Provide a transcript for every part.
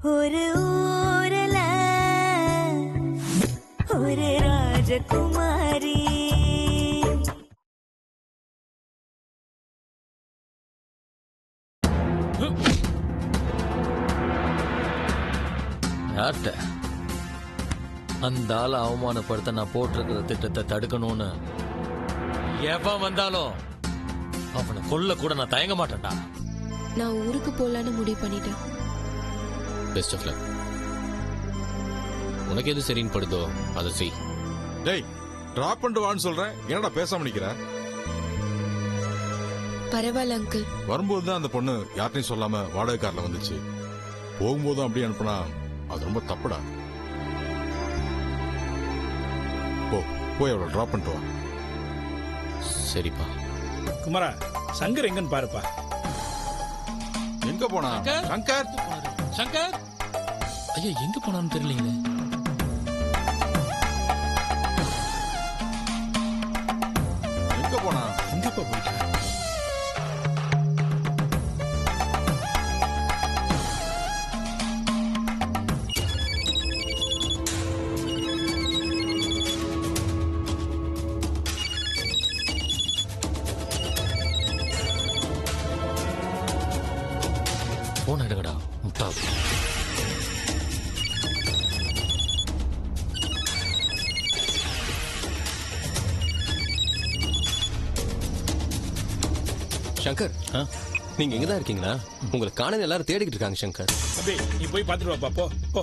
ஒரு ஊரல ஒரு ராஜகுமாரி. யார்கிட்ட அந்த ஆளை அவமானப்படுத்த நான் போட்டிருக்கிற திட்டத்தை தடுக்கணும்னு எவன் வந்தாலும் அவனை கொல்ல கூட நான் தயங்க மாட்டேன்டா. நான் ஊருக்கு போலான்னு முடிவு பண்ணிட்டேன். Best of luck. உனக்கு எது சரின்னு படுதோ அதை செய். டேய், டிராப் பண்ணிட்டு வான்னு சொல்றேன், என்னடா பேசாம நிக்கிற? பரவாயில்ல அங்கிள். வரும்போது தான் அந்த பொண்ணு யார்ட்டையும் சொல்லாம வாடகை கார்ல வந்துச்சு. போகும்போதும் அப்படியே அனுப்புனா அது ரொம்ப தப்புடா. போய் அவளை டிராப் பண்ணிட்டு வா. சரிப்பா. குமாரா, சங்கர் எங்கன்னு பாருப்பா. எங்க போனா? சங்கர் சங்கர் ஐயா எங்க போனான்னு தெரியலீங்களே. எங்க போனா? எங்கப்பா போயிட்டா? போன் எடுங்கடா முட்டாள். சங்கர், நீங்க எங்கதான் இருக்கீங்களா? உங்களை காணல எல்லாரும் தேடிக்கிட்டு இருக்காங்க. சங்கர் தம்பி, நீ போய் பார்த்துட்டு வாப்பா. போ போ.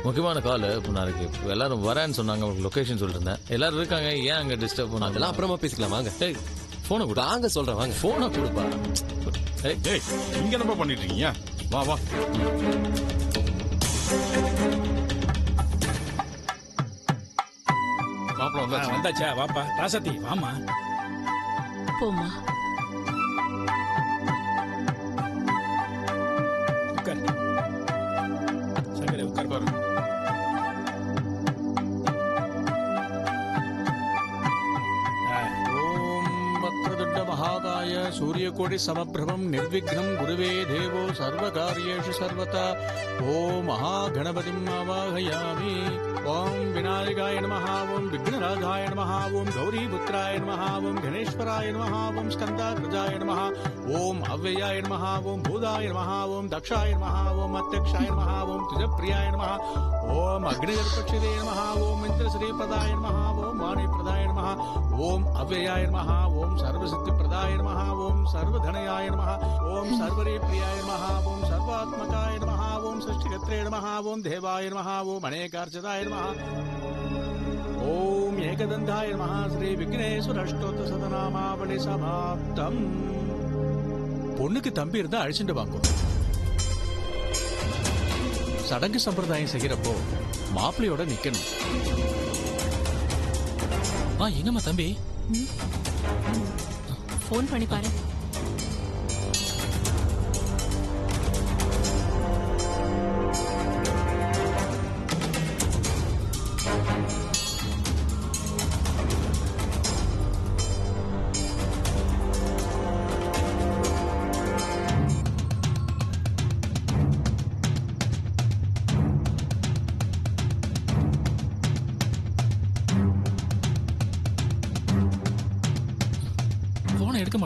முக்கியமான கால். இப்போ நாளைக்கு எல்லாரும் வரேன்னு சொன்னாங்க. உங்களுக்கு லொகேஷன் சொல்லிருந்தேன். எல்லாரும் இருக்காங்க, ஏன் அங்க டிஸ்டர்ப் பண்ண? அதெல்லாம் அப்புறமா பேசிக்கலாம். வாங்க. டேய் போனை கொடு. வாங்க சொல்றேன். வாங்க. போனை கொடுப்பா. டேய், இங்க என்னப்பா பண்ணிட்டு இருக்கீங்க? வா வா. மாப்பிள்ள வந்தாச்சா? வாப்பா. ராசத்தி வாமா. போமா. உட்கார். சங்கரே உட்கார் பாரு. महाकाय सूर्यकोटि समप्रभं निर्विघ्नं गुरुवे देवो सर्वकार्येषु सर्वथा ओम महागणपतिं आवाहयामि ओम विनायकाय नमः ओम विघ्नराजाय नमः ओम गौरीपुत्राय नमः ओम गणेश्वराय नमः ओम स्कन्दाग्रजाय नमः ओम अव्ययाय नमः ओम भूदाय नमः ओम दक्षाय नमः ओम अध्यक्षाय नमः ओम तुजप्रियाय नमः ओम अग्निजर्पक्षिते नमः ओम इन्द्रश्रीप्रदाय नमः ओम वाणीप्रदाय नमः ओम अव्ययाय नमः ओम सर्वसिद्धिप्रदाय नमः ओम सर्वधनयाय नमः ओम सर्वरीप्रियाय नमः ओम सर्वात्मकाय नमः ओम सृष्टिकर्त्रे नमः ओम देवाय नमः ओम अनेकार्चिताय नमः ओम एकदन्ताय नमः श्री विघ्नेश्वर अष्टोत्तर शतनामावली समाप्तम्. பொண்ணுக்கு தம்பி இருந்தா அழிச்சுட்டு வாங்க. சடங்கு சம்பிரதாயம் செய்யறப்போ மாப்பிள்ளையோட நிக்கணும். எங்கம்மா தம்பி? போன் பண்ணி பாரு.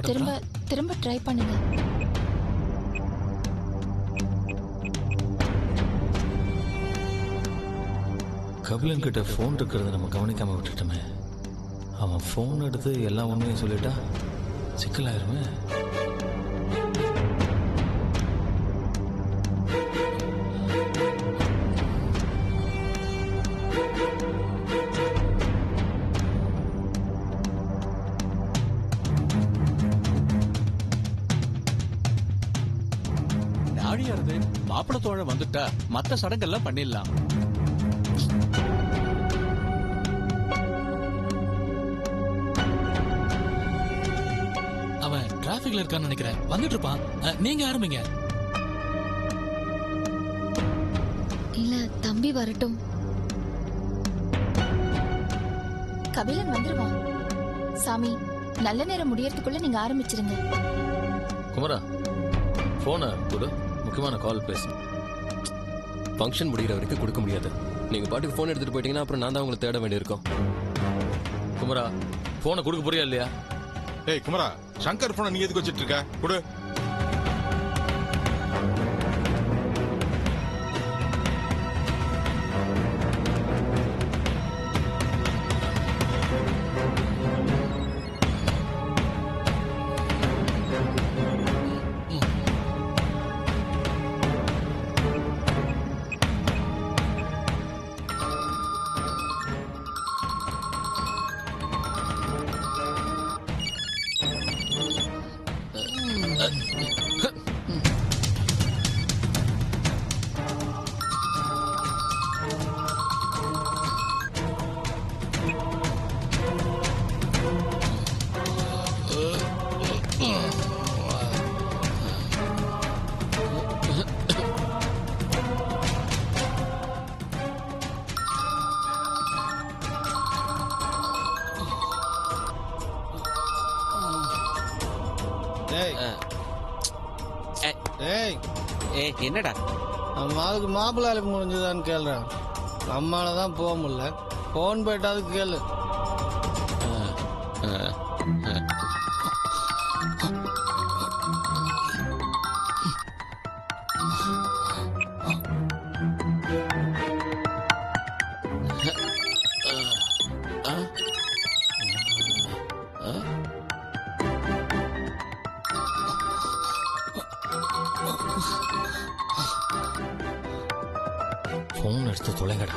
திரும்ப திரும்ப ட்ரை பண்ணுங்க. கபிலன் கிட்ட போன் இருக்கிறத நம்ம கவனிக்காம விட்டுட்டோமே. அவன் போன் எடுத்து எல்லா உண்மையும் சொல்லிட்டா சிக்கலாயிருமே. மாப்பிள தோழ வந்துட்டா மத்த சடங்கெல்லாம் பண்ணிடலாம். அவன் டிராபிக்ல இருக்கான்னு நினைக்கிறேன். வந்துட்டு இருப்பான். நீங்க ஆரம்பிங்க. இல்ல தம்பி வரட்டும். கபிலன் வந்துருவான். சாமி நல்ல நேரம் முடியறதுக்குள்ள நீங்க ஆரம்பிச்சிருங்க. குமரா போனை கொடு, முக்கியமான கால் பேசு. ஃபங்க்ஷன் முடிகிற வரைக்கும் கொடுக்க முடியாது. நீங்க பாட்டுக்கு ஃபோன் எடுத்துட்டு போயிட்டீங்கன்னா அப்புறம் நான் தான் உங்களை தேட வேண்டியிருக்கும். குமரா போனை கொடுக்க போறியா இல்லையா? ஏய் குமரா, சங்கர் போனை நீ எதுக்கு வச்சிட்டு இருக்க? கொடு. என்னடா நம்ம ஆளுக்கு மாப்பிள்ளை அழைப்பு முடிஞ்சுதான்னு கேளுறேன். நம்மளால தான் போக முடியல. போன் போயிட்டாது கேளு. போன் எடுத்து தொலைங்கடா.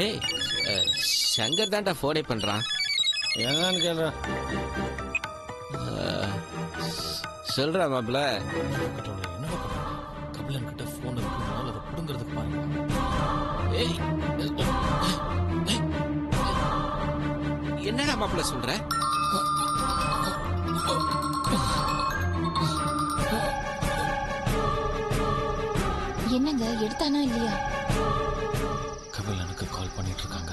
ஏய் சங்கர் தான்டா போனே பண்றான். என்னன்னு கேளுறேன். சொல்றா மாப்பிள்ள. என்ன கபிலன் கிட்ட போன் இருக்குனால அதை புடுங்கிறதுக்கு பாருங்க. ஏய் என்னடா மாப்பிள்ள சொல்ற? என்னங்க எடுத்தானா இல்லையா? கபிலனுக்கு கால் பண்ணிட்டு இருக்காங்க.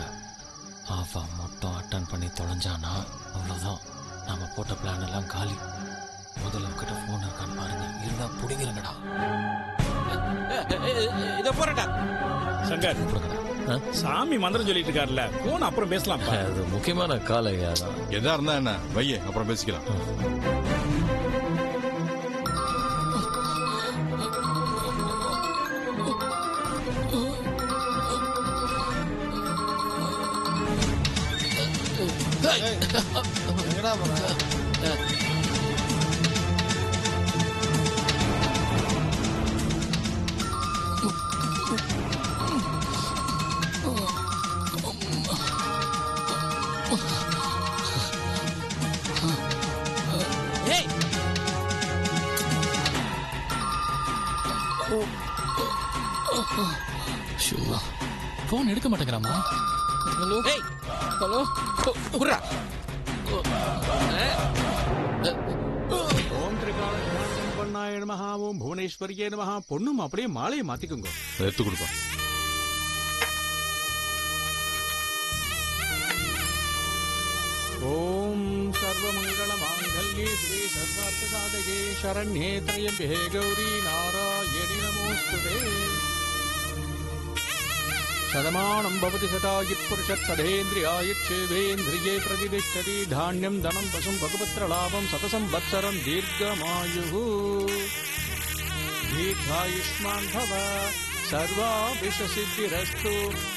அவ மொத்தம் அட்டன் பண்ணி தொலைஞ்சானா அவ்வளவுதான். நாம போட்ட பிளான் எல்லாம் காலி. முதல்ல கிட்ட போன் இருக்கான்னு பாருங்க, இருந்தா புடிங்கிறங்கடா. இத போறடா சங்கர். சாமி மந்திரம் சொல்லிட்டு இருக்காருல்ல, போன் அப்புறம் பேசலாம். அது முக்கியமான கால் ஐயா தான். எதா இருந்தா என்ன வையே, அப்புறம் பேசிக்கலாம். எங்கடா போற? போன் எடுக்க மாட்டேங்கிறாமா? Hello hello. ஓம் திரிகாலஞானசம்பன்னாய நமஹ, ஓம் புவனேஸ்வரியே நமஹ. பொண்ணும் அப்படியே மாலையை மாத்திக்குங்க. எடுத்து கொடுப்பா. ஓம் சர்வமங்கள மாங்கல்யே சிவே சர்வார்த்த சாதகே சரண்யே த்ரயம்பே கௌரி நாராயணி நமோஸ்துதே. சதமானம் பவதி சதாயித் புருஷத் சதேந்திரியாயிச்சேவேந்திரியே பிரதிதிஷ்டதி. தானியம் தனம் பசும் பகுபத்ர லாபம் சதசம் வத்சரம் தீர்க்கமாயுः. தீர்காயுஷ்மான் பவ சர்வாபிஷசித்திரஸ்து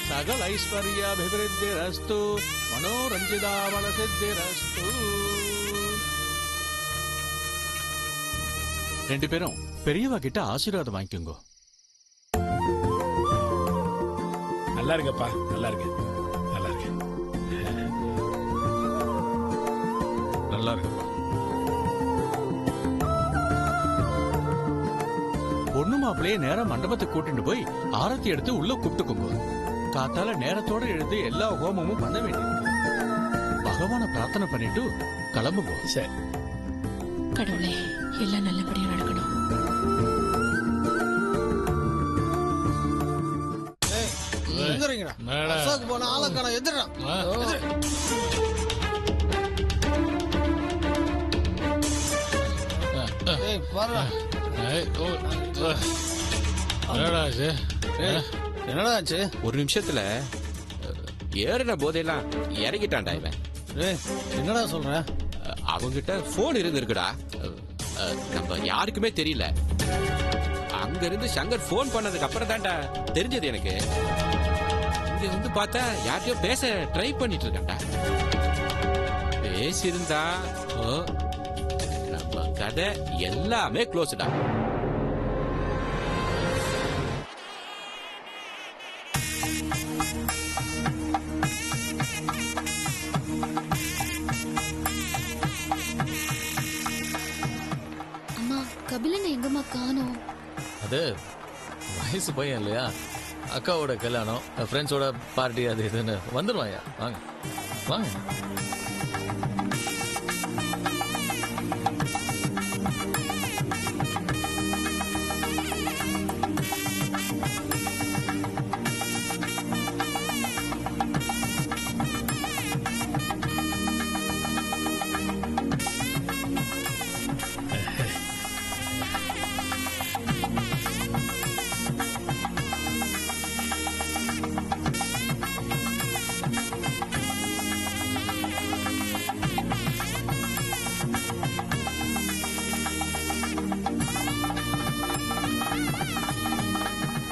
சகலைஸ்வர்யாபிவிருத்திரஸ்து மனோரஞ்சிதாமலசித்திரஸ்து. ரெண்டு பேரும் பெரியவா கிட்ட ஆசீர்வாதம் வாங்கிக்கோங்க. நல்லா இருங்கப்பா, நல்லா இருங்க, நல்லா இருங்க, நல்லா இருக்குப்பா. பொண்ணு மாப்பிள்ளையே நேரம் மண்டபத்துக்கு கூட்டிட்டு போய் ஆரத்தி எடுத்து உள்ள கூப்பிட்டுக்கோங்க. காத்தால நேரத்தோட எழுந்து எல்லா ஹோமமும் பண்ண வேண்டியிருக்கு. பகவான பிரார்த்தனை பண்ணிட்டு கிளம்புங்க. சரி. கடவுளே, எல்லாம் நல்லபடியா நடக்கணும். எந்திரிங்கடா. என்னடா? அசோக் போன ஆளக்கான எதிரா ஏய் பாரு என்னடா இது? என்னடா ஆச்சு? ஒரு நிமிஷத்துல ஏறின போதையெல்லாம் இறங்கிட்டான்டா இவன். ஏய் என்னடா சொல்ற? அவங்கிட்ட போன் இருந்திருக்குடா. நம்ம யாருக்குமே தெரியல. அங்க இருந்து சங்கர் போன் பண்ணதுக்கு அப்புறம் தான்டா தெரிஞ்சது எனக்கு. இங்க வந்து பார்த்தா யார்கிட்டயோ பேச ட்ரை பண்ணிட்டு இருக்கான்டா. பேசியிருந்தா நம்ம கதை எல்லாமே க்ளோஸ்டா. அம்மா கபிலனை எங்கம்மா காணோம்? அது வயசு பையன் இல்லையா, அக்காவோட கல்யாணம், ஃப்ரெண்ட்ஸோட பார்ட்டி, அது இதுன்னு வந்துடுவாயா. வாங்க வாங்க.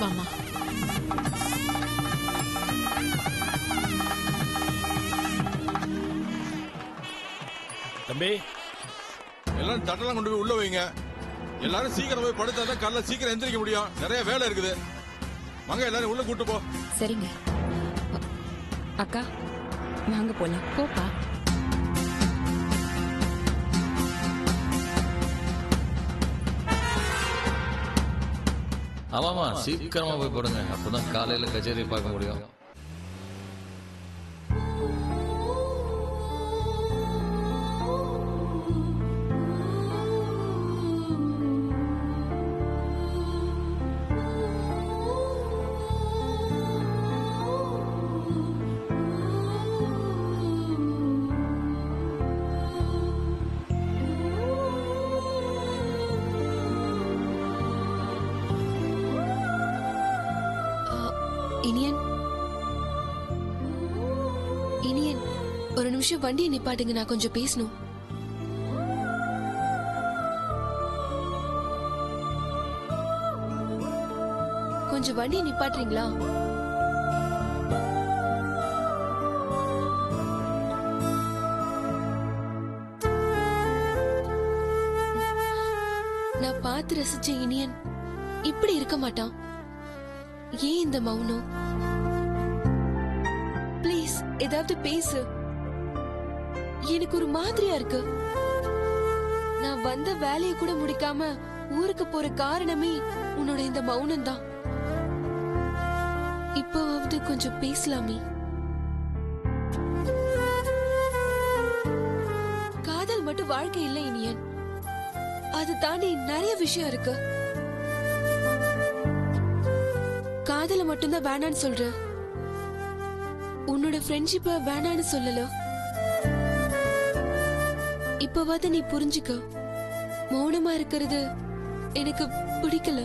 வாமா. தம்பி எல்லாரும் தட்டெல்லாம் கொண்டு போய் உள்ள வைங்க. எல்லாரும் சீக்கிரம் போய் படுத்தா தான் காலைல சீக்கிரம் எந்திரிக்க முடியும். நிறைய வேலை இருக்குது. வாங்க எல்லாரும் உள்ள கூட்டு போ. சரிங்க அக்கா வாங்க போலாம். போப்பா. ஆமாமா, சீக்கிரமா போய் போடுங்க. அப்பதான் காலையில கச்சேரி பார்க்க முடியும். இனியன், இனியன், ஒரு நிமிஷம் வண்டியை நிப்பாட்டுங்க, நான் கொஞ்சம் பேசணும். கொஞ்சம் வண்டியை நிப்பாட்டுறீங்களா? நான் பார்த்து ரசிச்ச இனியன் இப்படி இருக்க மாட்டான். ஏன் இந்த மௌனம்? ப்ளீஸ் ஏதாவது பேசு. எனக்கு ஒரு மாதிரியா இருக்கு. நான் வந்த வேலையை கூட முடிக்காம ஊருக்கு போற காரணமே உன்னோட இந்த மௌனம் தான். இப்போவாவது கொஞ்சம் பேசலாமே. காதல் மட்டும் வாழ்க்கை இல்லை இனியன், அது தாண்டி நிறைய விஷயம் இருக்கு. காதல மட்டும்தான் வேணான்னு சொல்ற, உன்னோட ஃப்ரெண்ட்ஷிப்ப வேணான்னு சொல்லல. இப்பவாத நீ புரிஞ்சுக்க. மௌனமா இருக்கிறது எனக்கு பிடிக்கல.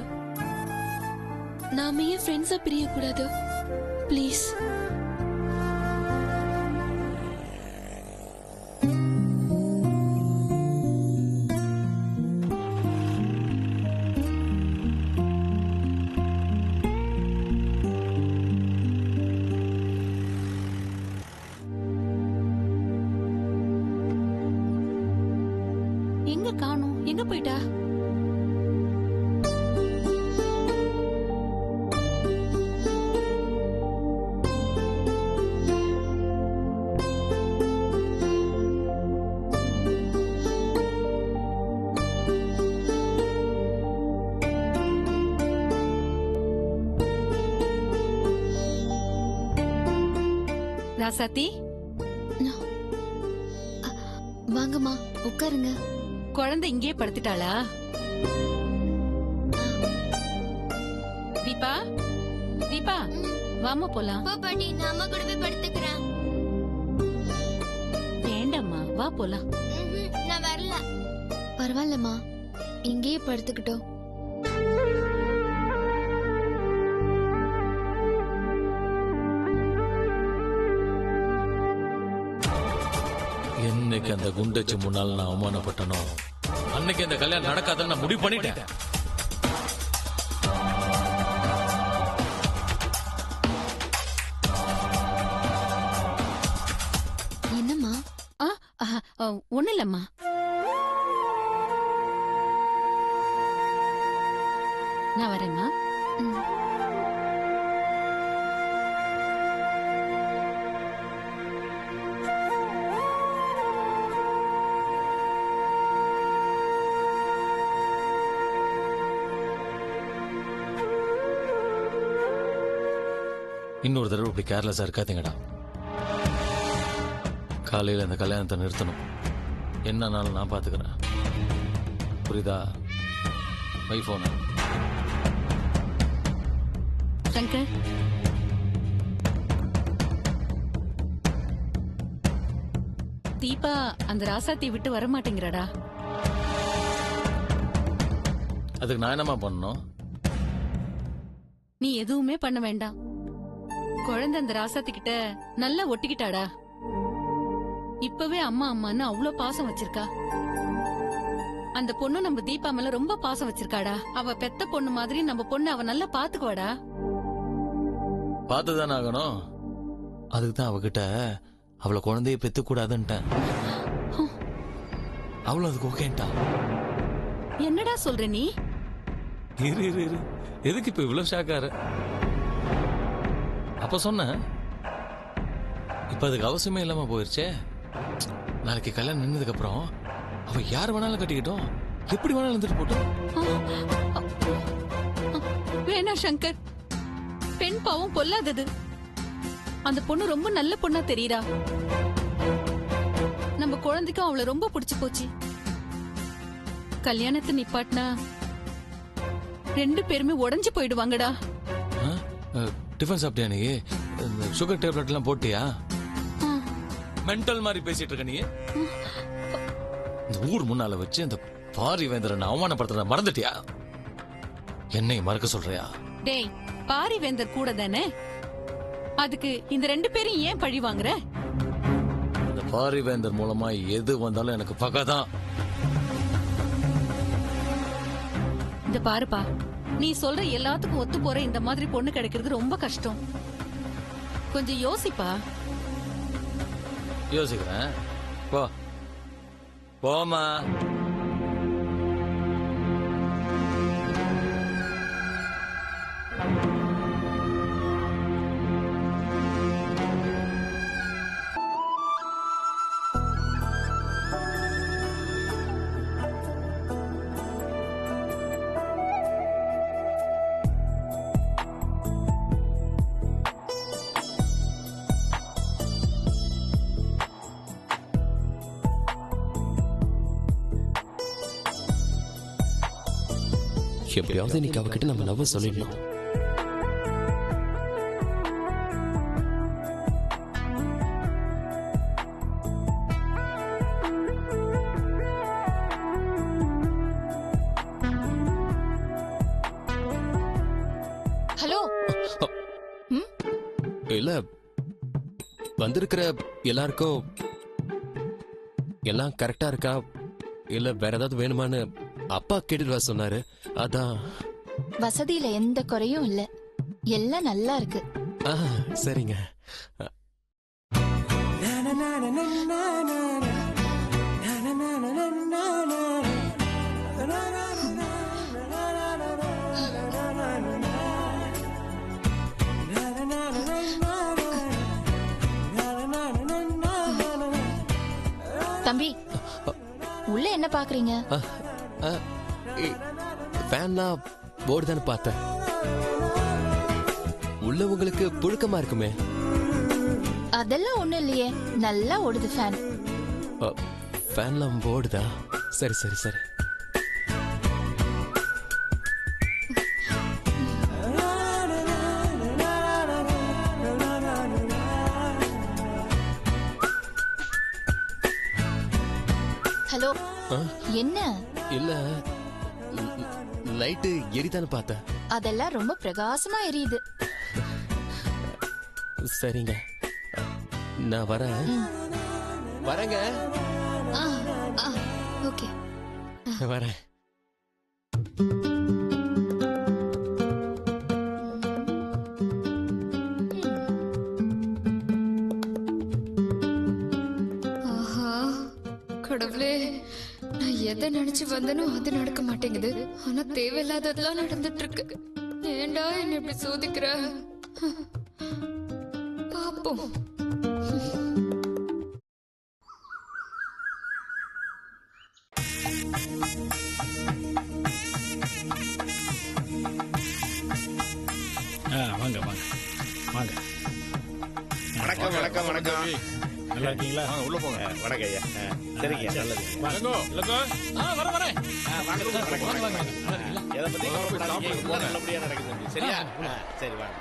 நாம ஏன் ஃப்ரெண்ட்ஸா பிரியக்கூடாது? ப்ளீஸ். எங்க காணோம்? எங்க போயிட்டா? ராசாத்தி வாங்கம்மா, உட்காருங்க. குழந்தை இங்கே படுத்துட்டாளா? தீபா, தீபா வாமா போலாம். போ பாட்டி, நான் அம்மா கூட போய் படுத்துக்கிறேன். வேண்டாம்மா, வா போலாம். நான் வரல. பரவாயில்லம்மா, இங்கேயே படுத்துக்கிட்டோம். என்னைக்கு அந்த குண்டச்சு முன்னால நான் அவமானப்பட்டனோ அன்னைக்கு அந்த கல்யாணம் நடக்காதுன்னு நான் முடிவு பண்ணிட்டேன். என்னம்மா? ஒண்ணு இல்லம்மா. நான் வரேம்மா. இன்னொரு தடவை இப்படி கேர்லெஸ்ஸா இருக்காதீங்கடா. காலையில் அந்த கல்யாணத்தை நிறுத்தணும். என்னன்னாலும் நான் பார்த்துக்கிறேன். புரியுதா? வை போன சங்கர், தீபா அந்த ராசாத்தி விட்டு வர மாட்டேங்கிறாடா. அதுக்கு நான் என்னமா பண்ணணும்? நீ எதுவுமே பண்ண வேண்டாம். குழந்தை அந்த ராசாத்தி கிட்ட நல்லா ஒட்டிக்கிட்டாடா. இப்பவே அம்மா அம்மான்னு அவ்வளவு பாசம் வச்சிருக்கா. அந்த பொண்ணு நம்ம தீபா மேல ரொம்ப பாசம் வச்சிருக்காடா. அவ பெத்த பொண்ணு மாதிரி நம்ம பொண்ணு அவ நல்லா பாத்துக்குவாடா. பார்த்துதானே ஆகணும். அதுக்கு தான் அவகிட்ட அவளை குழந்தைய பெத்து கூடாதுன்ட்டேன். அவளும் அதுக்கு ஓகேன்ட்டா. என்னடா சொல்ற நீ? இரு இரு இரு, எதுக்கு இப்ப இவ்வளவு ஷாக்காரு? அப்ப சொன்ன, இப்ப அதுக்கு அவசியமே இல்லாம போயிருச்சே. நாளைக்கு கல்யாணம் நின்னதுக்கு அப்புறம் அவ யார் வேணாலும் கட்டிக்கிட்டோம், எப்படி வேணாலும் இருந்துட்டு போட்டோம். வேணா சங்கர், பெண் பாவம் பொல்லாதது. அந்த பொண்ணு ரொம்ப நல்ல பொண்ணா தெரியுறா. நம்ம குழந்தைக்கும் அவளை ரொம்ப பிடிச்சு போச்சு. கல்யாணத்தை நிப்பாட்டினா 2 பேருமே உடைஞ்சு போயிடுவாங்கடா. டிஃபன் சாப்பிட்டியா நீ? சுகர் டேப்லெட் எல்லாம் போட்டியா? மென்டல் மாதிரி பேசிட்டு இருக்க நீ. இந்த ஊர் முன்னால வச்சு அந்த பாரிவேந்தரன் அவமானப்படுத்துறத மறந்துட்டியா? என்னை மறக்க சொல்றியா? டேய், பாரிவேந்தர் கூட தானே. அதுக்கு இந்த 2 பேரும் ஏன் பழி வாங்குற? இந்த பாரிவேந்தர் மூலமா எது வந்தாலும் எனக்கு பகைதான். இந்த பாருப்பா, நீ சொல்ற எல்லாத்துக்கும் ஒத்து போற இந்த மாதிரி பொண்ணு கிடைக்கிறது ரொம்ப கஷ்டம். கொஞ்சம் யோசிப்பா. யோசிக்கிறேன். போ போமா. எப்படியாவது இன்னைக்கு அவகிட்ட நம்ம லவ் சொல்லிடணும். ஹலோ. இல்ல, வந்திருக்கிற எல்லாருக்கும் எல்லாம் கரெக்டா இருக்கா இல்ல வேற ஏதாவது வேணுமான்னு அப்பா கேட்டுட்டு வர சொன்னாரு. அதான். வசதியில எந்த குறையும் இல்ல, எல்லாம் நல்லா இருக்கு. சரிங்க. தம்பி, உள்ள என்ன பாக்குறீங்க? ஃபேன்னா போர்டுதான்னு பார்த்தேன். உள்ள உங்களுக்கு புழுக்கமா இருக்குமே. அதெல்லாம் ஒண்ணும் இல்லையே, நல்லா ஓடுது ஃபேன். ஃபேன்லாம் போர்டுதா? சரி சரி சரி. என்ன? இல்ல லைட்டு எரிதான்னு பார்த்தேன். அதெல்லாம் ரொம்ப பிரகாசமா எரியுது. சரிங்க, நான் வரேன். வரேங்க. ஓகே வரேன். ஆஹா கடவுளே, நான் எதை நினைச்சு வந்தனோ அது நடக்க மாட்டேங்குது. ஆனா தேவையில்லாததெல்லாம் நடந்துட்டு இருக்கு. ஏண்டா என்ன இப்படி சோதிக்கிற? பாப்போம். வாங்க வாங்க வாங்க. வணக்கம் வணக்கம் வணக்கம். நல்லா இருக்கீங்களா? உள்ள போங்க. வணக்கம் ஐயா. சரிங்க, நல்லது. வாங்கோ இல்லங்கோ. வர வரேன். வாங்க எதை பத்தி கவலைப்படாதீங்க, எல்லாம் நல்லபடியா நடக்குது. சரியா? சரி வாங்க.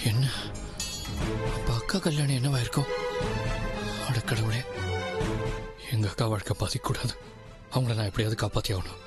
என்ன அப்ப அக்கா கல்யாணம் என்னவா இருக்கும்? அடக்கடவுளே, எங்க அக்கா வாழ்க்கை பாதிக்க கூடாது. அவங்கள நான் எப்படியாவது காப்பாத்தி ஆகணும்.